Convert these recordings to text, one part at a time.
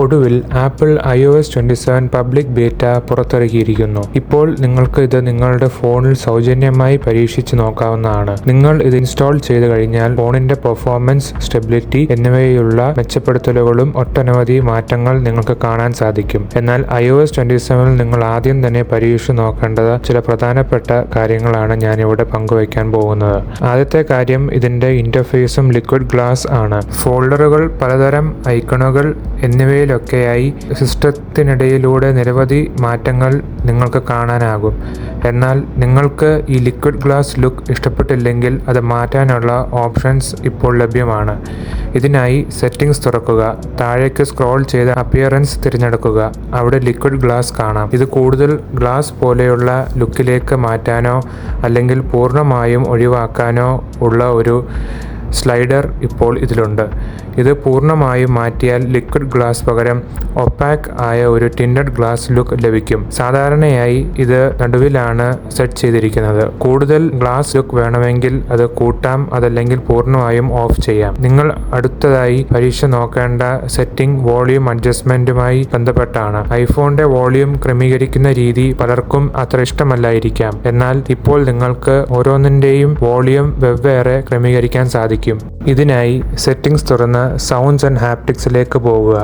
ഒടുവിൽ apple iOS 27 public beta പുറത്തിറക്കിയിരിക്കുന്നു. ഇപ്പോൾ നിങ്ങൾക്ക് ഇത് നിങ്ങളുടെ ഫോണിൽ സൗജന്യമായി പരീക്ഷിച്ച് നോക്കാവുന്നതാണ്. നിങ്ങൾ ഇത് ഇൻസ്റ്റാൾ ചെയ്ത് കഴിഞ്ഞാൽ ഫോണിന്റെ പെർഫോമൻസ്, സ്റ്റെബിലിറ്റി എന്നിവയുള്ള മെച്ചപ്പെടുത്തലുകളും ഒട്ടനവധി മാറ്റങ്ങൾ നിങ്ങൾക്ക് കാണാൻ സാധിക്കും. എന്നാൽ iOS 27 നിങ്ങൾ ആദ്യം തന്നെ പരീക്ഷിച്ച് നോക്കേണ്ടത് ചില പ്രധാനപ്പെട്ട കാര്യങ്ങളാണ് ഞാനിവിടെ പങ്കുവയ്ക്കാൻ പോകുന്നത്. ആദ്യത്തെ കാര്യം ഇതിന്റെ ഇന്റർഫേസും ലിക്വിഡ് ഗ്ലാസ് ആണ്. ഫോൾഡറുകൾ, പലതരം ഐക്കണുകൾ എന്നിവയിലൊക്കെയായി സിസ്റ്റത്തിനിടയിലൂടെ നിരവധി മാറ്റങ്ങൾ നിങ്ങൾക്ക് കാണാനാകും. എന്നാൽ നിങ്ങൾക്ക് ഈ ലിക്വിഡ് ഗ്ലാസ് ലുക്ക് ഇഷ്ടപ്പെട്ടില്ലെങ്കിൽ അത് മാറ്റാനുള്ള ഓപ്ഷൻസ് ഇപ്പോൾ ലഭ്യമാണ്. ഇതിനായി സെറ്റിംഗ്സ് തുറക്കുക, താഴേക്ക് സ്ക്രോൾ ചെയ്ത് അപ്പിയറൻസ് തിരഞ്ഞെടുക്കുക. അവിടെ ലിക്വിഡ് ഗ്ലാസ് കാണാം. ഇത് കൂടുതൽ ഗ്ലാസ് പോലെയുള്ള ലുക്കിലേക്ക് മാറ്റാനോ അല്ലെങ്കിൽ പൂർണ്ണമായും ഒഴിവാക്കാനോ ഉള്ള ഒരു സ്ലൈഡർ ഇപ്പോൾ ഇതിലുണ്ട്. ഇത് പൂർണ്ണമായും മാറ്റിയാൽ ലിക്വിഡ് ഗ്ലാസ് പകരം ഒപ്പാക് ആയ ഒരു ടിൻഡഡ് ഗ്ലാസ് ലുക്ക് ലഭിക്കും. സാധാരണയായി ഇത് നടുവിലാണ് സെറ്റ് ചെയ്തിരിക്കുന്നത്. കൂടുതൽ ഗ്ലാസ് ലുക്ക് വേണമെങ്കിൽ അത് കൂട്ടാം, അതല്ലെങ്കിൽ പൂർണ്ണമായും ഓഫ് ചെയ്യാം. നിങ്ങൾ അടുത്തതായി പരീക്ഷ നോക്കേണ്ട സെറ്റിംഗ് വോളിയം അഡ്ജസ്റ്റ്മെന്റുമായി ബന്ധപ്പെട്ടാണ്. ഐഫോണിന്റെ വോളിയം ക്രമീകരിക്കുന്ന രീതി പലർക്കും അത്ര ഇഷ്ടമല്ലായിരിക്കാം. എന്നാൽ ഇപ്പോൾ നിങ്ങൾക്ക് ഓരോന്നിന്റെയും വോളിയം വെവ്വേറെ ക്രമീകരിക്കാൻ സാധിക്കും. ഇതിനായി സെറ്റിംഗ്സ് തുറന്ന് സൗണ്ട്സ് ആൻഡ് ഹാപ്റ്റിക്സിലേക്ക് പോകുക.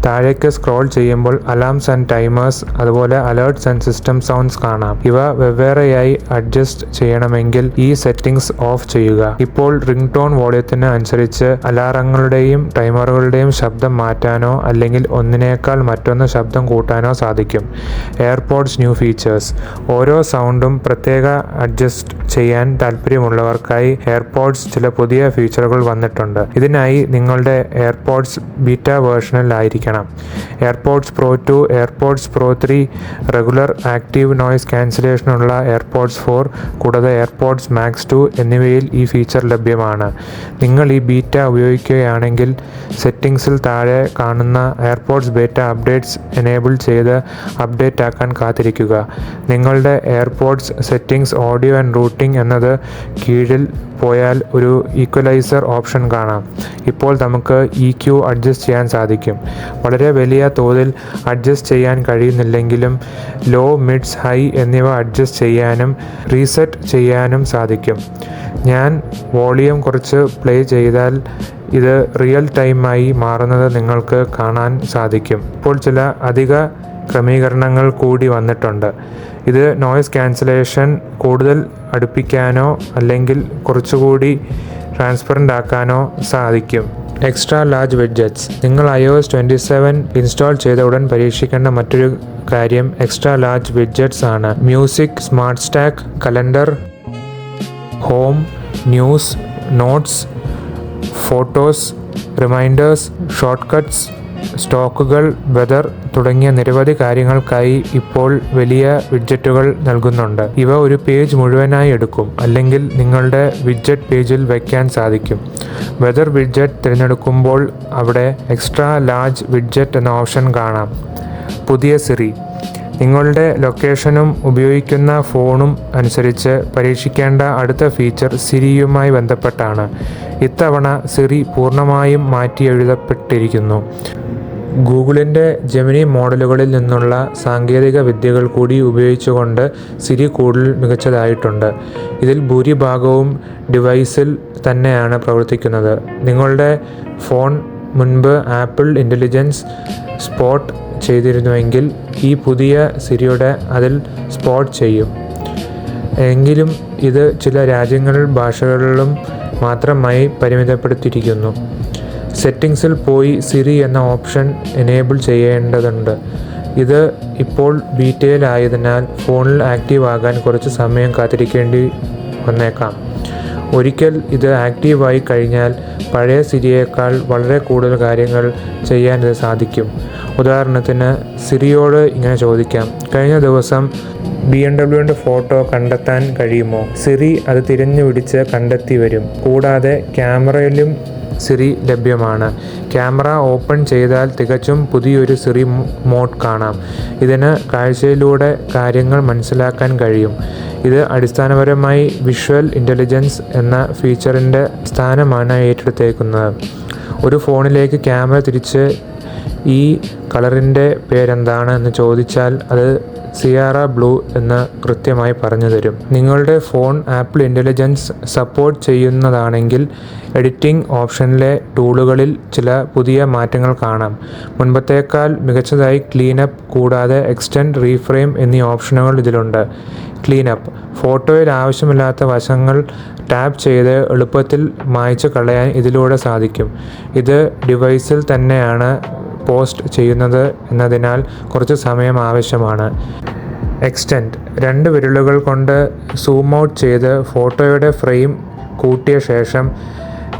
താഴേക്ക് സ്ക്രോൾ ചെയ്യുമ്പോൾ അലാംസ് ആൻഡ് ടൈമേഴ്സ്, അതുപോലെ അലേർട്ട്സ് ആൻഡ് സിസ്റ്റം സൗണ്ട്സ് കാണാം. ഇവ വെവ്വേറെയായി അഡ്ജസ്റ്റ് ചെയ്യണമെങ്കിൽ ഈ സെറ്റിംഗ്സ് ഓഫ് ചെയ്യുക. ഇപ്പോൾ റിംഗ് ടോൺ വോളിയത്തിന് അനുസരിച്ച് അലാറങ്ങളുടെയും ടൈമറുകളുടെയും ശബ്ദം മാറ്റാനോ അല്ലെങ്കിൽ ഒന്നിനേക്കാൾ മറ്റൊന്ന് ശബ്ദം കൂട്ടാനോ സാധിക്കും. AirPods new features. ഓരോ സൗണ്ടും പ്രത്യേക അഡ്ജസ്റ്റ് ചെയ്യാൻ താല്പര്യമുള്ളവർക്കായി എയർപോഡ്സ് ചില പുതിയ ഫീച്ചറുകൾ വന്നിട്ടുണ്ട്. ഇതിനായി നിങ്ങളുടെ എയർപോഡ്സ് ബീറ്റ വേർഷനിലായിരിക്കണം. AirPods pro 2, AirPods pro 3, regular active noise ക്യാൻസലേഷനുള്ള എയർപോഡ്സ് 4, കൂടാതെ എയർപോഡ്സ് മാക്സ് 2 എന്നിവയിൽ ഈ ഫീച്ചർ ലഭ്യമാണ്. നിങ്ങൾ ഈ ബീറ്റ ഉപയോഗിക്കുകയാണെങ്കിൽ സെറ്റിംഗ്സിൽ താഴെ കാണുന്ന എയർപോഡ്സ് ബീറ്റ അപ്ഡേറ്റ്സ് എനേബിൾ ചെയ്ത് അപ്ഡേറ്റ് ആക്കാൻ കാത്തിരിക്കുക. നിങ്ങളുടെ AirPods settings, audio and routing എന്നത് കീഴിൽ പോയാൽ ഒരു ഈക്വലൈസർ ഓപ്ഷൻ കാണാം. ഇപ്പോൾ നമുക്ക് EQ അഡ്ജസ്റ്റ് ചെയ്യാൻ സാധിക്കും. വളരെ വലിയ തോതിൽ അഡ്ജസ്റ്റ് ചെയ്യാൻ കഴിയുന്നില്ലെങ്കിലും ലോ, മിഡ്സ്, ഹൈ എന്നിവ അഡ്ജസ്റ്റ് ചെയ്യാനും റീസെറ്റ് ചെയ്യാനും സാധിക്കും. ഞാൻ വോളിയം കുറച്ച് പ്ലേ ചെയ്താൽ ഇത് റിയൽ ടൈമായി മാറുന്നത് നിങ്ങൾക്ക് കാണാൻ സാധിക്കും. ഇപ്പോൾ ചില അധിക ക്രമീകരണങ്ങൾ കൂടി വന്നിട്ടുണ്ട്. ഇത് നോയ്സ് ക്യാൻസലേഷൻ കൂടുതൽ അടുപ്പിക്കാനോ അല്ലെങ്കിൽ കുറച്ചുകൂടി ട്രാൻസ്പെറൻ്റ് ആക്കാനോ സാധിക്കും. Extra large widgets. നിങ്ങൾ iOS 27 ഇൻസ്റ്റാൾ ചെയ്ത ഉടൻ പരീക്ഷിക്കേണ്ട മറ്റൊരു കാര്യം എക്സ്ട്രാ ലാർജ് വിഡ്ജറ്റ്സ് ആണ്. Music, smart stack, calendar, home, news, notes, photos, reminders, shortcuts, സ്റ്റോക്കുകൾ, വെതർ തുടങ്ങിയ നിരവധി കാര്യങ്ങൾക്കായി ഇപ്പോൾ വലിയ വിഡ്ജറ്റുകൾ നൽകുന്നുണ്ട്. ഇവ ഒരു പേജ് മുഴുവനായി എടുക്കും, അല്ലെങ്കിൽ നിങ്ങളുടെ വിഡ്ജറ്റ് പേജിൽ വയ്ക്കാൻ സാധിക്കും. വെതർ വിഡ്ജറ്റ് തിരഞ്ഞെടുക്കുമ്പോൾ അവിടെ എക്സ്ട്രാ ലാർജ് വിഡ്ജറ്റ് എന്ന ഓപ്ഷൻ കാണാം. പുതിയ സിറി. നിങ്ങളുടെ ലൊക്കേഷനും ഉപയോഗിക്കുന്ന ഫോണും അനുസരിച്ച് പരീക്ഷിക്കേണ്ട അടുത്ത ഫീച്ചർ സിരിയുമായി ബന്ധപ്പെട്ടാണ്. ഇത്തവണ സിറി പൂർണ്ണമായും മാറ്റി എഴുതപ്പെട്ടിരിക്കുന്നു. ഗൂഗിളിൻ്റെ ജെമിനി മോഡലുകളിൽ നിന്നുള്ള സാങ്കേതിക വിദ്യകൾ കൂടി ഉപയോഗിച്ചുകൊണ്ട് സിരി കൂടുതൽ മികച്ചതായിട്ടുണ്ട്. ഇതിൽ ഭൂരിഭാഗവും ഡിവൈസിൽ തന്നെയാണ് പ്രവർത്തിക്കുന്നത്. നിങ്ങളുടെ ഫോൺ മുൻപ് ആപ്പിൾ ഇൻ്റലിജൻസ് സ്പോട്ട് ചെയ്തിരുന്നുവെങ്കിൽ ഈ പുതിയ സിരിയുടെ അതിൽ സ്പോട്ട് ചെയ്യും. എങ്കിലും ഇത് ചില ഭാഷകളിലും മാത്രമായി പരിമിതപ്പെടുത്തിയിരിക്കുന്നു. സെറ്റിംഗ്സിൽ പോയി സിരി എന്ന ഓപ്ഷൻ എനേബിൾ ചെയ്യേണ്ടതുണ്ട്. ഇത് ഇപ്പോൾ ബീറ്റയിലായതിനാൽ ഫോണിൽ ആക്റ്റീവ് ആകാൻ കുറച്ച് സമയം കാത്തിരിക്കേണ്ടി വന്നേക്കാം. ഒരിക്കൽ ഇത് ആക്റ്റീവായി കഴിഞ്ഞാൽ പഴയ സിരിയേക്കാൾ വളരെ കൂടുതൽ കാര്യങ്ങൾ ചെയ്യാൻ ഇത് സാധിക്കും. ഉദാഹരണത്തിന് സിരിയോട് ഇങ്ങനെ ചോദിക്കാം: കഴിഞ്ഞ ദിവസം BMW ഫോട്ടോ കണ്ടെത്താൻ കഴിയുമോ? സിരി അത് തിരഞ്ഞു പിടിച്ച് കണ്ടെത്തി വരും. കൂടാതെ ക്യാമറയിലും സിരി ലഭ്യമാണ്. ക്യാമറ ഓപ്പൺ ചെയ്താൽ തികച്ചും പുതിയൊരു സിറി മോഡ് കാണാം. ഇതിന് കാഴ്ചയിലൂടെ കാര്യങ്ങൾ മനസ്സിലാക്കാൻ കഴിയും. ഇത് അടിസ്ഥാനപരമായി വിഷ്വൽ ഇൻ്റലിജൻസ് എന്ന ഫീച്ചറിൻ്റെ സ്ഥാനമാണ് ഏറ്റെടുത്തേക്കുന്നത്. ഒരു ഫോണിലേക്ക് ക്യാമറ തിരിച്ച് ഈ കളറിൻ്റെ പേരെന്താണ് എന്ന് ചോദിച്ചാൽ അത് സിയാറ ബ്ലൂ എന്ന് കൃത്യമായി പറഞ്ഞു തരും. നിങ്ങളുടെ ഫോൺ ആപ്പിൾ ഇൻ്റലിജൻസ് സപ്പോർട്ട് ചെയ്യുന്നതാണെങ്കിൽ എഡിറ്റിംഗ് ഓപ്ഷനിലെ ടൂളുകളിൽ ചില പുതിയ മാറ്റങ്ങൾ കാണാം. മുൻപത്തേക്കാൾ മികച്ചതായി ക്ലീനപ്പ് കൂടാതെ എക്സ്റ്റെൻഡ്, റീഫ്രെയിം എന്നീ ഓപ്ഷനുകൾ ഇതിലുണ്ട്. ക്ലീനപ്പ് ഫോട്ടോയിൽ ആവശ്യമില്ലാത്ത വശങ്ങൾ ടാപ്പ് ചെയ്ത് എളുപ്പത്തിൽ മായ്ച്ചു കളയാൻ ഇതിലൂടെ സാധിക്കും. ഇത് ഡിവൈസിൽ തന്നെയാണ് പോസ്റ്റ് ചെയ്യുന്നത് എന്നതിനാൽ കുറച്ച് സമയം ആവശ്യമാണ്. എക്സ്റ്റെൻഡ് 2 വിരലുകൾ കൊണ്ട് സൂം ഔട്ട് ചെയ്ത് ഫോട്ടോയുടെ ഫ്രെയിം കൂട്ടിയ ശേഷം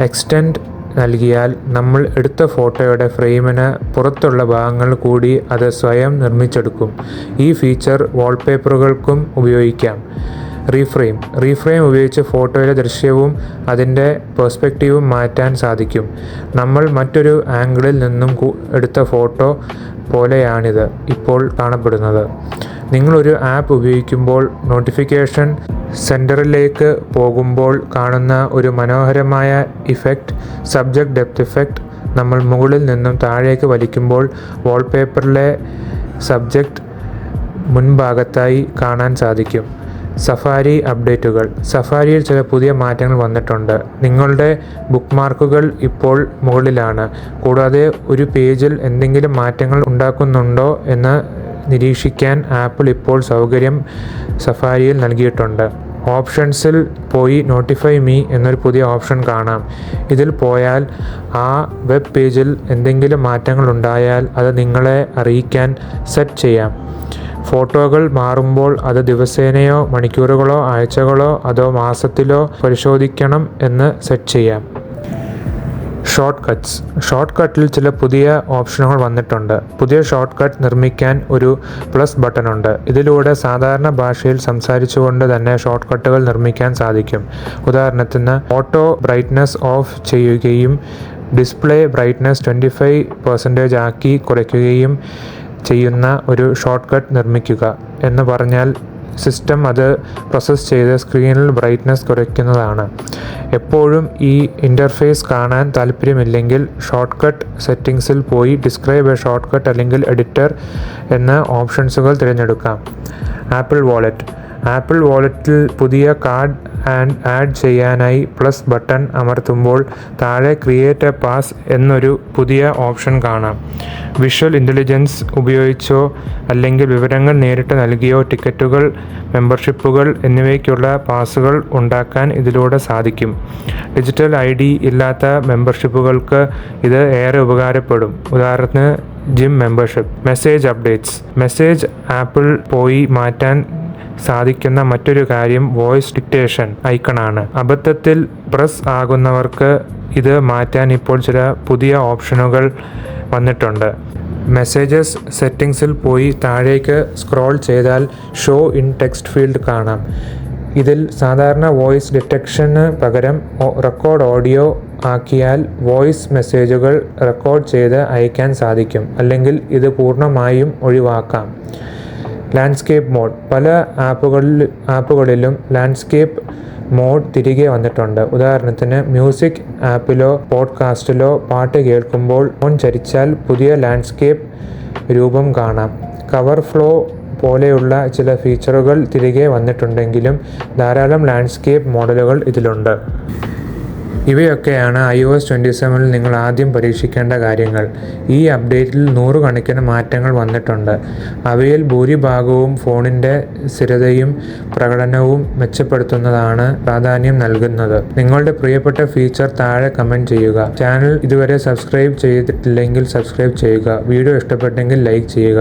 എക്സ്റ്റെൻഡ് നൽകിയാൽ നമ്മൾ എടുത്ത ഫോട്ടോയുടെ ഫ്രെയിമിന് പുറത്തുള്ള ഭാഗങ്ങൾ കൂടി അത് സ്വയം നിർമ്മിച്ചെടുക്കും. ഈ ഫീച്ചർ വാൾപേപ്പറുകൾക്കും ഉപയോഗിക്കാം. റീഫ്രെയിം ഉപയോഗിച്ച് ഫോട്ടോയിലെ ദൃശ്യവും അതിൻ്റെ പെർസ്പെക്റ്റീവും മാറ്റാൻ സാധിക്കും. നമ്മൾ മറ്റൊരു ആംഗിളിൽ നിന്നും എടുത്ത ഫോട്ടോ പോലെയാണിത് ഇപ്പോൾ കാണപ്പെടുന്നത്. നിങ്ങളൊരു ആപ്പ് ഉപയോഗിക്കുമ്പോൾ നോട്ടിഫിക്കേഷൻ സെൻറ്ററിലേക്ക് പോകുമ്പോൾ കാണുന്ന ഒരു മനോഹരമായ ഇഫക്റ്റ് സബ്ജക്റ്റ് ഡെപ്ത് ഇഫക്റ്റ് നമ്മൾ മുകളിൽ നിന്നും താഴേക്ക് വലിക്കുമ്പോൾ വാൾപേപ്പറിലെ സബ്ജക്റ്റ് മുൻഭാഗത്തായി കാണാൻ സാധിക്കും. സഫാരി അപ്ഡേറ്റുകൾ. സഫാരിയിൽ ചില പുതിയ മാറ്റങ്ങൾ വന്നിട്ടുണ്ട്. നിങ്ങളുടെ ബുക്ക്മാർക്കുകൾ ഇപ്പോൾ മുകളിലാണ്. കൂടാതെ ഒരു പേജിൽ എന്തെങ്കിലും മാറ്റങ്ങൾ ഉണ്ടാക്കുന്നുണ്ടോ എന്ന് നിരീക്ഷിക്കാൻ ആപ്പിൾ ഇപ്പോൾ സൗകര്യം സഫാരിയിൽ നൽകിയിട്ടുണ്ട്. ഓപ്ഷൻസിൽ പോയി നോട്ടിഫൈ മീ എന്നൊരു പുതിയ ഓപ്ഷൻ കാണാം. ഇതിൽ പോയാൽ ആ വെബ് പേജിൽ എന്തെങ്കിലും മാറ്റങ്ങൾ ഉണ്ടായാൽ അത് നിങ്ങളെ അറിയിക്കാൻ സെറ്റ് ചെയ്യാം. ഫോട്ടോകൾ മാറുമ്പോൾ അത് ദിവസേനയോ മണിക്കൂറുകളോ ആഴ്ചകളോ അതോ മാസത്തിലോ പരിശോധിക്കണം എന്ന് സെറ്റ് ചെയ്യാം. ഷോർട്ട് കട്ടിൽ ചില പുതിയ ഓപ്ഷനുകൾ വന്നിട്ടുണ്ട്. പുതിയ ഷോർട്ട് കട്ട് നിർമ്മിക്കാൻ ഒരു പ്ലസ് ബട്ടൺ ഉണ്ട്. ഇതിലൂടെ സാധാരണ ഭാഷയിൽ സംസാരിച്ചുകൊണ്ട് തന്നെ ഷോർട്ട് കട്ടുകൾ നിർമ്മിക്കാൻ സാധിക്കും. ഉദാഹരണത്തിന് ഓട്ടോ ബ്രൈറ്റ്നസ് ഓഫ് ചെയ്യുകയും ഡിസ്പ്ലേ ബ്രൈറ്റ്നസ് 25% ആക്കി കുറയ്ക്കുകയും ചെയ്യുന്ന ഒരു ഷോർട്ട് കട്ട് നിർമ്മിക്കുക എന്ന് പറഞ്ഞാൽ സിസ്റ്റം അത് പ്രോസസ്സ് ചെയ്ത് സ്ക്രീനിൽ ബ്രൈറ്റ്നസ് കുറയ്ക്കുന്നതാണ്. എപ്പോഴും ഈ ഇൻ്റർഫേസ് കാണാൻ താല്പര്യമില്ലെങ്കിൽ ഷോർട്ട് കട്ട് സെറ്റിംഗ്സിൽ പോയി ഡിസ്ക്രൈബ് എ ഷോർട്ട് കട്ട് അല്ലെങ്കിൽ എഡിറ്റർ എന്ന ഓപ്ഷൻസുകൾ തിരഞ്ഞെടുക്കാം. ആപ്പിൾ വാലറ്റിൽ പുതിയ കാർഡ് ആഡ് ചെയ്യാനായി പ്ലസ് ബട്ടൺ അമർത്തുമ്പോൾ താഴെ ക്രിയേറ്റ് എ പാസ് എന്നൊരു പുതിയ ഓപ്ഷൻ കാണാം. വിഷ്വൽ ഇൻ്റലിജൻസ് ഉപയോഗിച്ചോ അല്ലെങ്കിൽ വിവരങ്ങൾ നേരിട്ട് നൽകിയോ ടിക്കറ്റുകൾ, മെമ്പർഷിപ്പുകൾ എന്നിവയ്ക്കുള്ള പാസുകൾ ഉണ്ടാക്കാൻ ഇതിലൂടെ സാധിക്കും. ഡിജിറ്റൽ ID ഇല്ലാത്ത മെമ്പർഷിപ്പുകൾക്ക് ഇത് ഏറെ ഉപകാരപ്പെടും. ഉദാഹരണത്തിന് ജിം മെമ്പർഷിപ്പ്. മെസ്സേജ് ആപ്പിൾ പോയി മാറ്റാൻ സാധിക്കുന്ന മറ്റൊരു കാര്യം വോയിസ് ഡിക്റ്റേഷൻ ഐക്കണാണ്. അബദ്ധത്തിൽ പ്രസ് ആകുന്നവർക്ക് ഇത് മാറ്റാൻ ഇപ്പോൾ ചില പുതിയ ഓപ്ഷനുകൾ വന്നിട്ടുണ്ട്. മെസ്സേജസ് സെറ്റിംഗ്സിൽ പോയി താഴേക്ക് സ്ക്രോൾ ചെയ്താൽ ഷോ ഇൻ ടെക്സ്റ്റ് ഫീൽഡ് കാണാം. ഇതിൽ സാധാരണ വോയിസ് ഡിറ്റക്ഷന് പകരം റെക്കോർഡ് ഓഡിയോ ആക്കിയാൽ വോയിസ് മെസ്സേജുകൾ റെക്കോർഡ് ചെയ്ത് അയക്കാൻ സാധിക്കും. അല്ലെങ്കിൽ ഇത് പൂർണ്ണമായും ഒഴിവാക്കാം. Landscape mode. പല ആപ്പുകളിലും ലാൻഡ്സ്കേപ്പ് മോഡ് തിരികെ വന്നിട്ടുണ്ട്. ഉദാഹരണത്തിന് മ്യൂസിക് ആപ്പിലോ പോഡ്കാസ്റ്റിലോ പാട്ട് കേൾക്കുമ്പോൾ ഫോൺ ചരിച്ചാൽ പുതിയ ലാൻഡ്സ്കേപ്പ് രൂപം കാണാം. കവർ ഫ്ലോ പോലെയുള്ള ചില ഫീച്ചറുകൾ തിരികെ വന്നിട്ടുണ്ടെങ്കിലും ധാരാളം ലാൻഡ്സ്കേപ്പ് മോഡലുകൾ ഇതിലുണ്ട്. ഇവയൊക്കെയാണ് iOS 27ൽ നിങ്ങൾ ആദ്യം പരീക്ഷിക്കേണ്ട കാര്യങ്ങൾ. ഈ അപ്ഡേറ്റിൽ 100 കണക്കിന് മാറ്റങ്ങൾ വന്നിട്ടുണ്ട്. അവയിൽ ഭൂരിഭാഗവും ഫോണിൻ്റെ സ്ഥിരതയും പ്രകടനവും മെച്ചപ്പെടുത്തുന്നതാണ് പ്രാധാന്യം നൽകുന്നത്. നിങ്ങളുടെ പ്രിയപ്പെട്ട ഫീച്ചർ താഴെ കമൻറ്റ് ചെയ്യുക. ചാനൽ ഇതുവരെ സബ്സ്ക്രൈബ് ചെയ്തിട്ടില്ലെങ്കിൽ സബ്സ്ക്രൈബ് ചെയ്യുക. വീഡിയോ ഇഷ്ടപ്പെട്ടെങ്കിൽ ലൈക്ക് ചെയ്യുക.